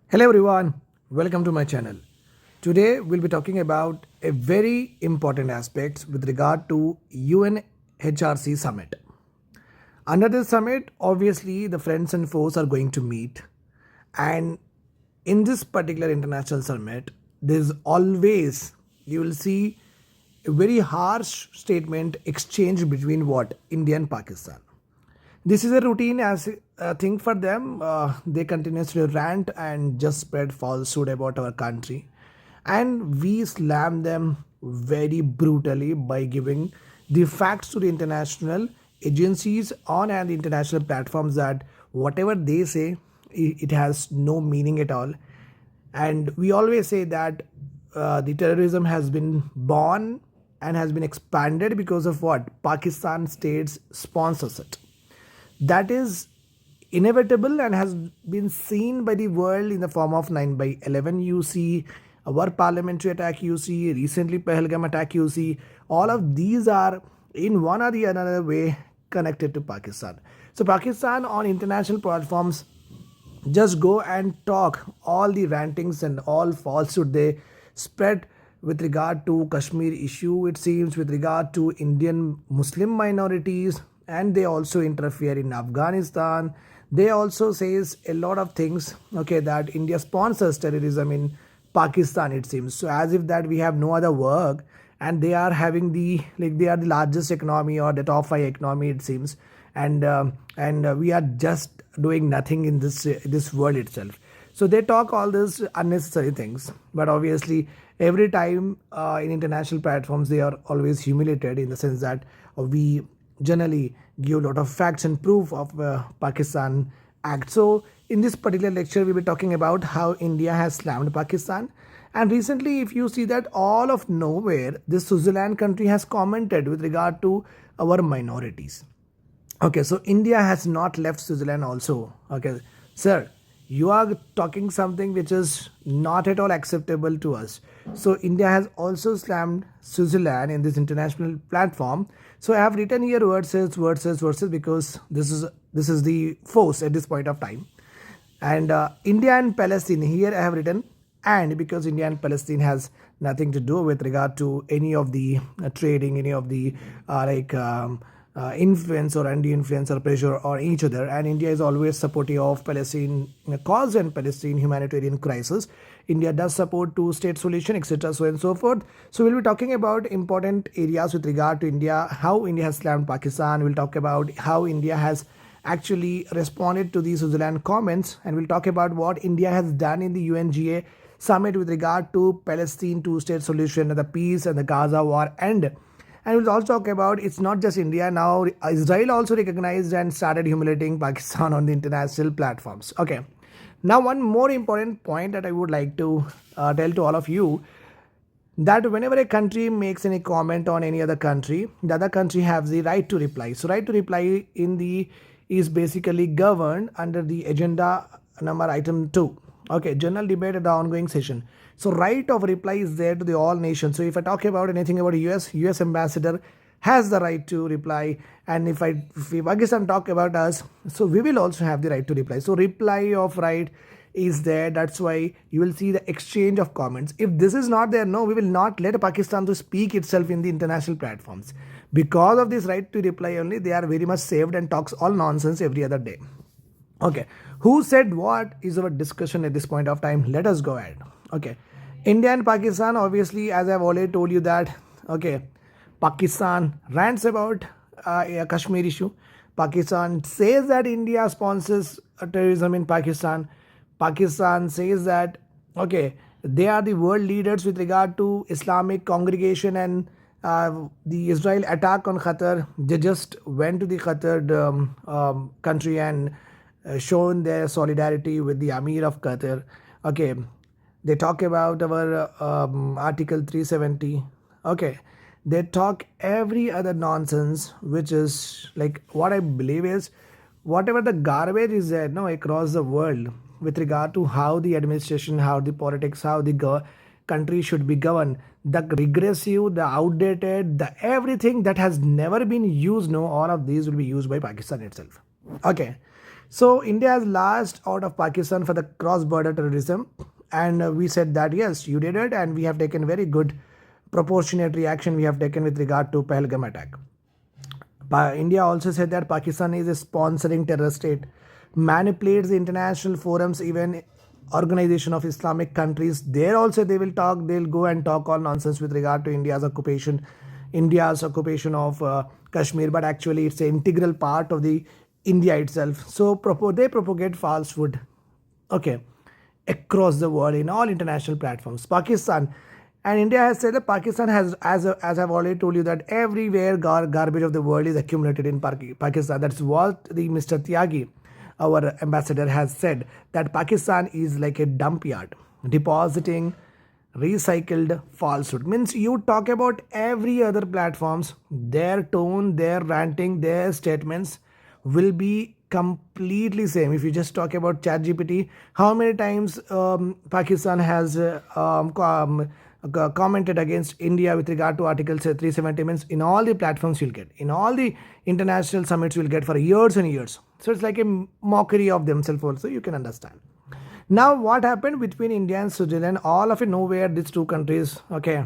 Hello everyone, welcome to my channel. Today we'll be talking about a very important aspect with regard to UNHRC summit. Under this summit, obviously the friends and foes are going to meet, and in this particular international summit, there's always you will see a very harsh statement exchange between what India and Pakistan. This is a routine as a thing for them. They continuously rant and just spread falsehood about our country. And we slam them very brutally by giving the facts to the international agencies on and the international platforms that whatever they say, it has no meaning at all. And we always say that the terrorism has been born and has been expanded because of what Pakistan states sponsors it. That is inevitable and has been seen by the world in the form of 9 by 11 you see, our parliamentary attack you see, recently Pahalgam attack you see. All of these are in one or the other way connected to Pakistan. So Pakistan on international platforms just go and talk all the rantings and all falsehood they spread with regard to Kashmir issue, it seems, with regard to Indian Muslim minorities, and they also interfere in Afghanistan. They also says a lot of things, okay, that India sponsors terrorism in Pakistan, it seems. So as if that we have no other work, and they are having the like they are the largest economy or the top five economy, it seems, and we are just doing nothing in this world itself. So they talk all these unnecessary things, but obviously every time in international platforms they are always humiliated in the sense that we generally give a lot of facts and proof of Pakistan act. So in this particular lecture, we'll be talking about how India has slammed Pakistan. And recently, if you see that all of nowhere, this Switzerland country has commented with regard to our minorities. Okay, so India has not left Switzerland also. Okay, sir, you are talking something which is not at all acceptable to us. So India has also slammed Switzerland in this international platform. So I have written here verses because this is the force at this point of time. And India and Palestine, here I have written and because India and Palestine has nothing to do with regard to any of the trading, any of the influence or anti-influence or pressure on each other, and India is always supportive of Palestine cause and Palestine humanitarian crisis. India does support two-state solution, etc., so and so forth. So we'll be talking about important areas with regard to India, how India has slammed Pakistan. We'll talk about how India has actually responded to these Switzerland comments, and we'll talk about what India has done in the UNGA summit with regard to Palestine two-state solution, the peace and the Gaza war end. And we'll also talk about it's not just India. Now Israel also recognized and started humiliating Pakistan on the international platforms. Okay. Now one more important point that I would like to tell to all of you, that whenever a country makes any comment on any other country, the other country has the right to reply. So right to reply in the is basically governed under the agenda number item 2. Okay, general debate at the ongoing session. So right of reply is there to the all nations. So if I talk about anything about US ambassador has the right to reply, and if Pakistan talk about us, so we will also have the right to reply. So reply of right is there. That's why you will see the exchange of comments. If this is not there, no, we will not let Pakistan to speak itself in the international platforms. Because of this right to reply only, they are very much saved and talks all nonsense every other day. Okay, who said what is our discussion at this point of time? Let us go ahead. Okay, India and Pakistan, obviously, as I've already told you that, okay, Pakistan rants about a Kashmir issue. Pakistan says that India sponsors terrorism in Pakistan. Pakistan says that, okay, they are the world leaders with regard to Islamic congregation and the Israel attack on Qatar. They just went to the Qatar country and shown their solidarity with the Amir of Qatar. Okay, they talk about our Article 370. Okay, they talk every other nonsense, which is like what I believe is whatever the garbage is there no across the world with regard to how the administration, how the politics, how the country should be governed, the regressive, the outdated, the everything that has never been used, no, all of these will be used by Pakistan itself. Okay, So India has last out of Pakistan for the cross-border terrorism, and we said that yes, you did it, and we have taken very good proportionate reaction we have taken with regard to Pahalgam attack. India also said that Pakistan is a sponsoring terror state, manipulates the international forums, even organization of Islamic countries. There also they will talk, they'll go and talk all nonsense with regard to India's occupation of Kashmir, but actually it's an integral part of the India itself. So they propagate falsehood, okay, across the world in all international platforms. Pakistan and India has said that Pakistan has, as I've already told you, that everywhere garbage of the world is accumulated in Pakistan. That's what the Mr. Tyagi, our ambassador, has said, that Pakistan is like a dump yard, depositing recycled falsehood. Means you talk about every other platforms, their tone, their ranting, their statements will be completely same. If you just talk about ChatGPT, how many times Pakistan has commented against India with regard to Article 370, means in all the platforms you'll get, in all the international summits you'll get for years and years. So it's like a mockery of themselves also, you can understand. Now what happened between India and Switzerland, all of it nowhere, these two countries, okay,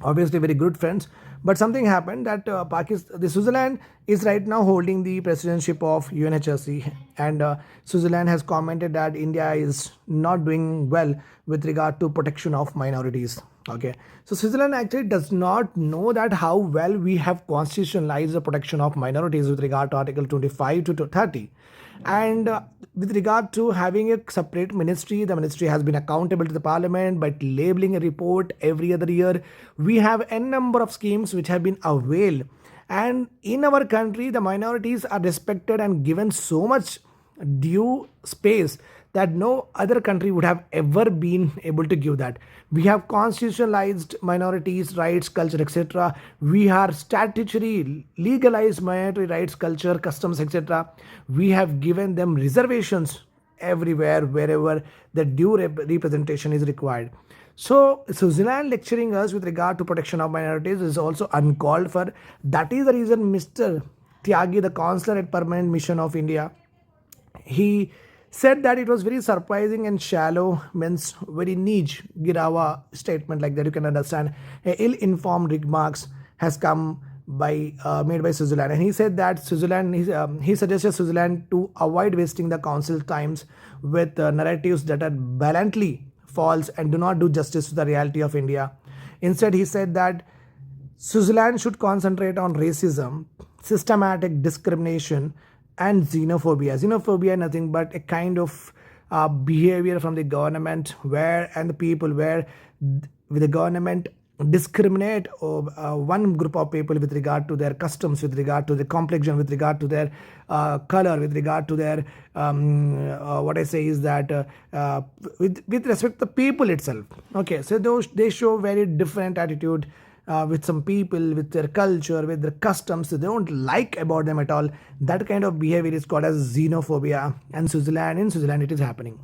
obviously very good friends, but something happened that the Switzerland is right now holding the presidency of UNHRC, and Switzerland has commented that India is not doing well with regard to protection of minorities. Okay, so Switzerland actually does not know that how well we have constitutionalized the protection of minorities with regard to Article 25 to 30. And with regard to having a separate ministry, the ministry has been accountable to the parliament by labeling a report every other year. We have a number of schemes which have been availed, and in our country the minorities are respected and given so much due space that no other country would have ever been able to give that. We have constitutionalized minorities rights, culture, etc. We are statutory legalized minority rights, culture, customs, etc. We have given them reservations everywhere wherever the due representation is required. So Switzerland lecturing us with regard to protection of minorities is also uncalled for. That is the reason Mr. Tyagi, the consular at Permanent Mission of India, he said that it was very surprising and shallow, means very niche Girawa statement like that, you can understand. Ill-informed remarks has come by made by Switzerland, and he said that Switzerland, he suggested Switzerland to avoid wasting the council times with narratives that are blatantly false and do not do justice to the reality of India. Instead, he said that Switzerland should concentrate on racism, systematic discrimination, and xenophobia. Xenophobia is nothing but a kind of behavior from the government where and the people where the government discriminate one group of people with regard to their customs, with regard to their complexion, with regard to their color, with regard to their what I say is that with respect to the people itself. Okay, so they show very different attitude with some people, with their culture, with their customs, they don't like about them at all. That kind of behavior is called as xenophobia, and in Switzerland it is happening.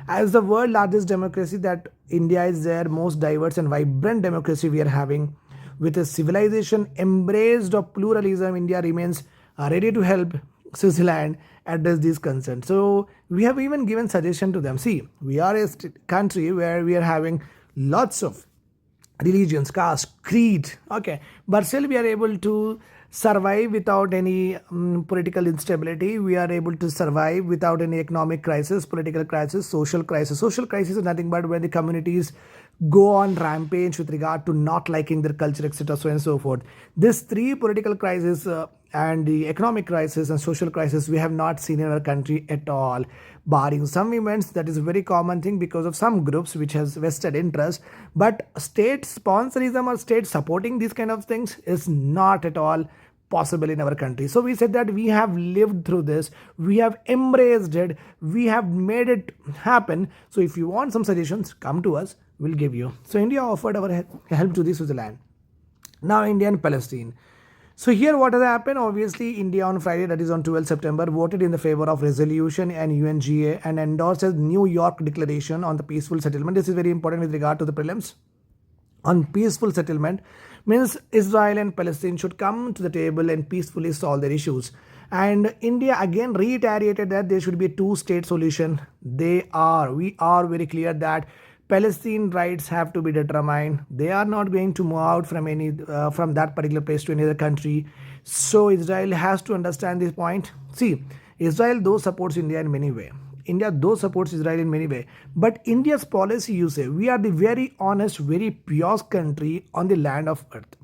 As the world's largest democracy, that India is their most diverse and vibrant democracy we are having. With a civilization embraced of pluralism, India remains ready to help Switzerland address these concerns. So we have even given suggestion to them. See, we are a country where we are having lots of religions, caste, creed, okay, but still we are able to survive without any political instability. We are able to survive without any economic crisis, political crisis, social crisis. Social crisis is nothing but when the communities go on rampage with regard to not liking their culture, etc., so and so forth. These three political crises and the economic crisis and social crisis we have not seen in our country at all, barring some events. That is a very common thing because of some groups which has vested interest, but state sponsorism or state supporting these kind of things is not at all possible in our country. So we said that we have lived through this, we have embraced it, we have made it happen. So if you want some suggestions, come to us, we'll give you. So India offered our help to the Switzerland. Now India and Palestine. So here what has happened, obviously India on Friday, that is on 12 September, voted in the favor of resolution and UNGA and endorsed a New York Declaration on the peaceful settlement. This is very important with regard to the prelims. On peaceful settlement means Israel and Palestine should come to the table and peacefully solve their issues. And India again reiterated that there should be a two-state solution. We are very clear that Palestine rights have to be determined. They are not going to move out from that particular place to any other country. So Israel has to understand this point. See, Israel though supports India in many ways. India though supports Israel in many ways, but India's policy, you say, we are the very honest, very pure country on the land of earth.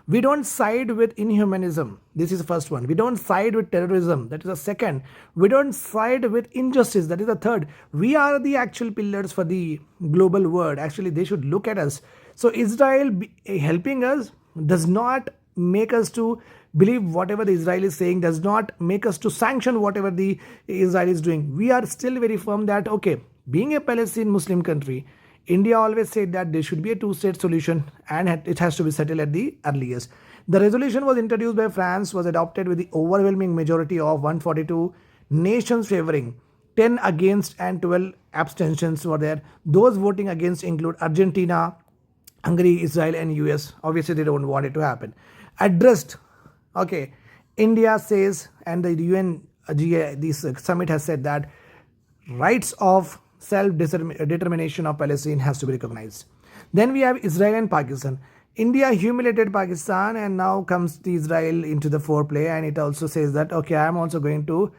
We don't side with inhumanism. This is the first one. We don't side with terrorism. That is the second. We don't side with injustice. That is the third. We are the actual pillars for the global world. Actually, they should look at us. So Israel helping us does not make us to believe whatever the Israel is saying, does not make us to sanction whatever the Israel is doing. We are still very firm that, okay, being a Palestinian Muslim country, India always said that there should be a two-state solution and it has to be settled at the earliest. The resolution was introduced by France, was adopted with the overwhelming majority of 142 nations favoring, 10 against and 12 abstentions were there. Those voting against include Argentina, Hungary, Israel and US. Obviously, they don't want it to happen. Addressed, okay, India says, and the UNGA, this summit has said that rights of self-determination of Palestine has to be recognized. Then we have Israel and Pakistan. India humiliated Pakistan and now comes the Israel into the foreplay, and it also says that, okay, I am also going to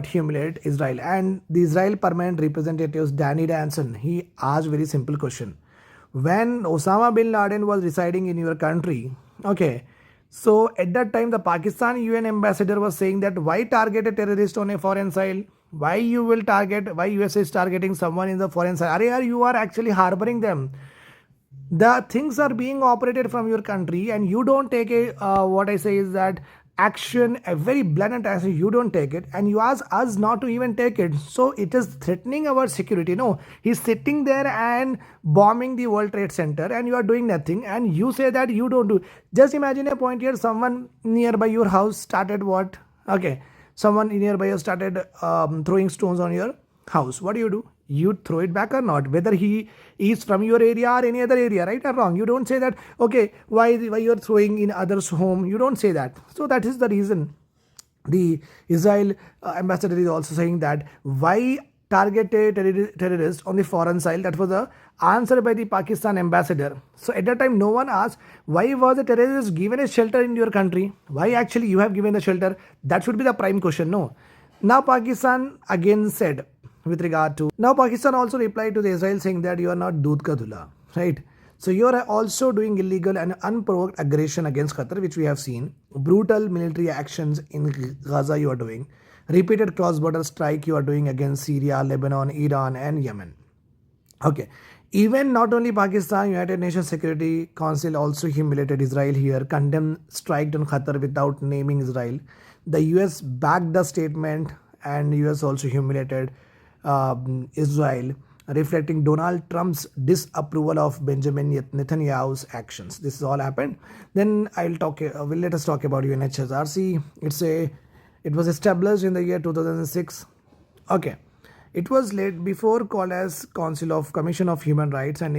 humiliate Israel. And the Israel permanent representative Danny Danson, he asked very simple question. When Osama bin Laden was residing in your country, okay, so at that time the Pakistan UN ambassador was saying that why target a terrorist on a foreign soil? Why USA is targeting someone in the foreign soil? You are actually harboring them. The things are being operated from your country and you don't take what I say is that action, a very blatant action, you don't take it and you ask us not to even take it. So it is threatening our security. No, he's sitting there and bombing the World Trade Center and you are doing nothing and you say that you don't do. Just imagine a point here, someone nearby your house started what? Okay, someone nearby you started throwing stones on your house. What do? You throw it back or not, whether he is from your area or any other area, right or wrong. You don't say that, okay, why you're throwing in others' home. You don't say that. So that is the reason the Israel ambassador is also saying that why target a terrorist on the foreign soil. That was the answer by the Pakistan ambassador. So at that time, no one asked, why was the terrorist given a shelter in your country? Why actually you have given the shelter? That should be the prime question. No. Now Pakistan again said, Pakistan also replied to the Israel saying that you are not Dood Ka Dhula, right? So you are also doing illegal and unprovoked aggression against Qatar, which we have seen. Brutal military actions in Gaza you are doing. Repeated cross-border strike you are doing against Syria, Lebanon, Iran and Yemen. Okay. Even not only Pakistan, United Nations Security Council also humiliated Israel here, condemned strike on Qatar without naming Israel. The US backed the statement and US also humiliated Israel, reflecting Donald Trump's disapproval of Benjamin Netanyahu's actions. This is all happened. Then let us talk about UNHRC. It was established in the year 2006. Okay. It was before called as Commission of Human Rights, and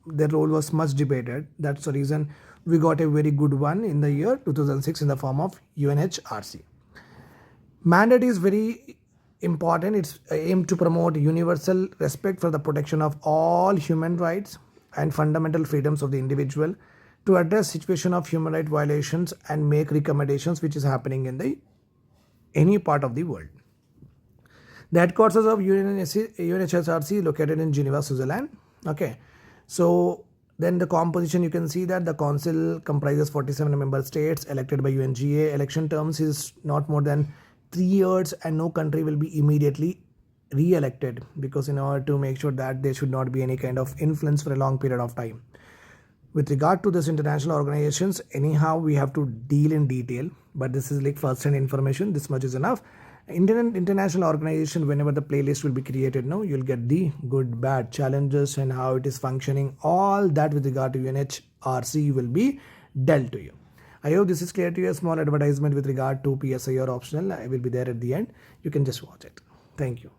their role was much debated. That's the reason we got a very good one in the year 2006 in the form of UNHRC. Mandate is very important. It's aimed to promote universal respect for the protection of all human rights and fundamental freedoms of the individual, to address situation of human rights violations and make recommendations which is happening in any part of the world. The headquarters of UNHRC located in Geneva, Switzerland. Okay, so then the composition, you can see that the council comprises 47 member states elected by UNGA. Election terms is not more than 3 years and no country will be immediately re-elected, because in order to make sure that there should not be any kind of influence for a long period of time. With regard to this international organizations, anyhow we have to deal in detail, but this is like first-hand information. This much is enough. International organization, whenever the playlist will be created, now you'll get the good, bad, challenges and how it is functioning. All that with regard to UNHRC will be dealt to you. I hope this is clear to you. A small advertisement with regard to PSIR optional. I will be there at the end. You can just watch it. Thank you.